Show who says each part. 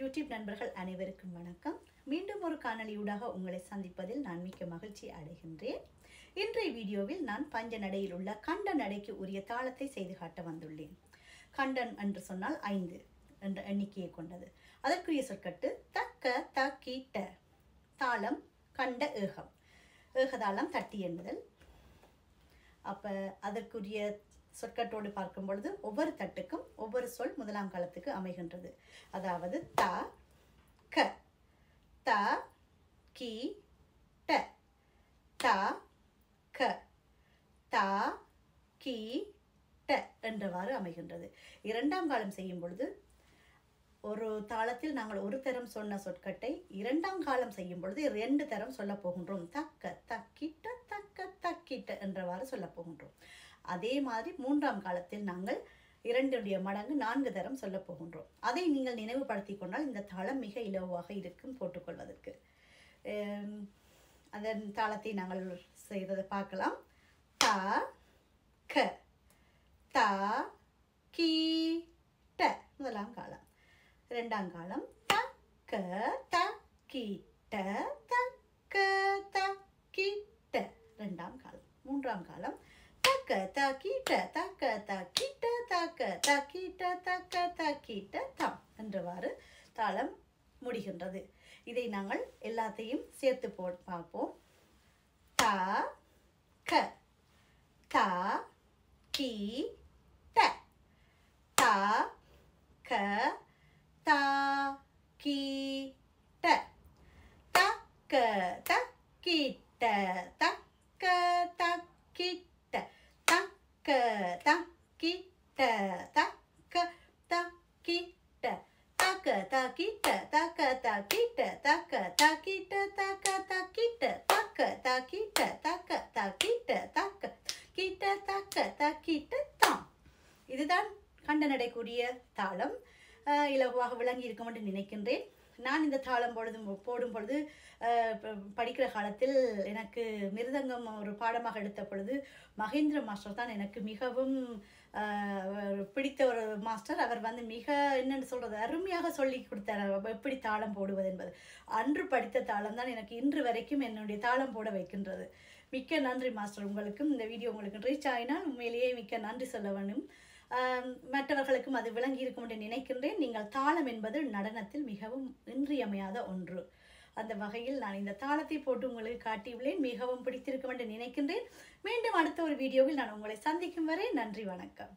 Speaker 1: YouTube நண்பர்கள் அனைவருக்கும் வணக்கம். மீண்டும் ஒரு காணொளியூடாக உங்களை சந்திப்பதில் நான் மிக்க மகிழ்ச்சி அடைகின்றேன். இன்றைய வீடியோவில் நான் பஞ்ச நடையில் உள்ள கண்ட நடைக்கு உரிய தாளத்தை செய்து காட்ட வந்துள்ளேன். கண்டன் என்று சொன்னால் 5 என்ற எண்ணிக்கையை கொண்டது. அதற்குரிய சொற்கட்டு தக்க தக்கிட்ட. தாளம் கண்ட ஏகம். ஏகதாளம் தட்டி எண்ணுதல். அப்ப அதற்குரிய சொற்கட்டோடு பார்க்கும் பொழுது ஒவ்வொரு தட்டுக்கும் ஒவ்வொரு சொல் முதலாம் காலத்துக்கு அமைகின்றது. அதாவது த க த கி ட த க த கி ட என்றவாறு அமைகின்றது. இரண்டாம் காலம் செய்யும் பொழுது ஒரு தாளத்தில் நாங்கள் ஒரு தரம் சொன்ன சொற்கட்டை இரண்டாம் காலம் செய்யும் பொழுது 2 தரம் சொல்ல போகின்றோம். தக்க தக்கிட்ட தக்க தக்கிட்ட என்றவாறு சொல்ல போகின்றோம். அதே மாதிரி மூன்றாம் காலத்தில் நாங்கள் 2 மடங்கு 4 தரம் சொல்ல போகின்றோம். அதை நீங்கள் நினைவுபடுத்திக் கொண்டால் இந்த தாளம் மிக இலவாக இருக்கும் போட்டுக்கொள்வதற்கு. அதன் தாளத்தை நாங்கள் செய்வதை பார்க்கலாம். த க த கி ட முதலாம் காலம். இரண்டாம் காலம் த க த கி ட த க த கி ட இரண்டாம் காலம். மூன்றாம் காலம் தக்க தக்கிட்ட தக்க தக்கிட்ட தக்க தக்கிட்ட தக்க தக்கிட்ட தம் என்றவாறு தாளம் முடிகின்றது. இதை நாங்கள் எல்லாத்தையும் சேர்த்து பார்ப்போம். த க த கி ட த க த கி ட தக்க தக்கிட்ட தக்க தக்கிட்ட தக்க தக்கிட்ட தக்க தக்கிட்ட தக்க தக்கிட்ட தக்க தக்கிட்ட தக்க தக்கிட்ட தக்க தக்கிட்ட தக்க தக்கிட்ட தக்க தக்கிட்ட தக்க கிட்ட தக்க தக்கிட்ட தாம். இதுதான் கண்ட நடைக்குரிய தாளம். இலகுவாக விளங்கி இருக்கும் என்று நினைக்கின்றேன். நான் இந்த தாளம் போடும் பொழுது படிக்கிற காலத்தில் எனக்கு மிருதங்கம் ஒரு பாடமாக எடுத்த பொழுது மகேந்திர மாஸ்டர் தான் எனக்கு மிகவும் பிடித்த ஒரு மாஸ்டர். அவர் மிக என்னென்னு சொல்கிறது அருமையாக சொல்லி கொடுத்தார் எப்படி தாளம் போடுவது என்பது. அன்று படித்த தாளம் தான் எனக்கு இன்று வரைக்கும் என்னுடைய தாளம் போட வைக்கின்றது. மிக்க நன்றி மாஸ்டர். உங்களுக்கும் இந்த வீடியோ உங்களுக்கு ரீச் ஆகினால் உண்மையிலேயே மிக்க நன்றி சொல்ல வேண்டும். மற்றவர்களுக்கும் அது விளங்கி இருக்கும் என்று நினைக்கின்றேன். நீங்கள் தாளம் என்பது நடனத்தில் மிகவும் இன்றியமையாத ஒன்று. அந்த வகையில் நான் இந்த தாளத்தை போட்டு உங்களுக்கு காட்டியுள்ளேன். மிகவும் பிடித்திருக்கும் என்று நினைக்கின்றேன். மீண்டும் அடுத்த ஒரு வீடியோவில் நான் உங்களை சந்திக்கும் வரை நன்றி, வணக்கம்.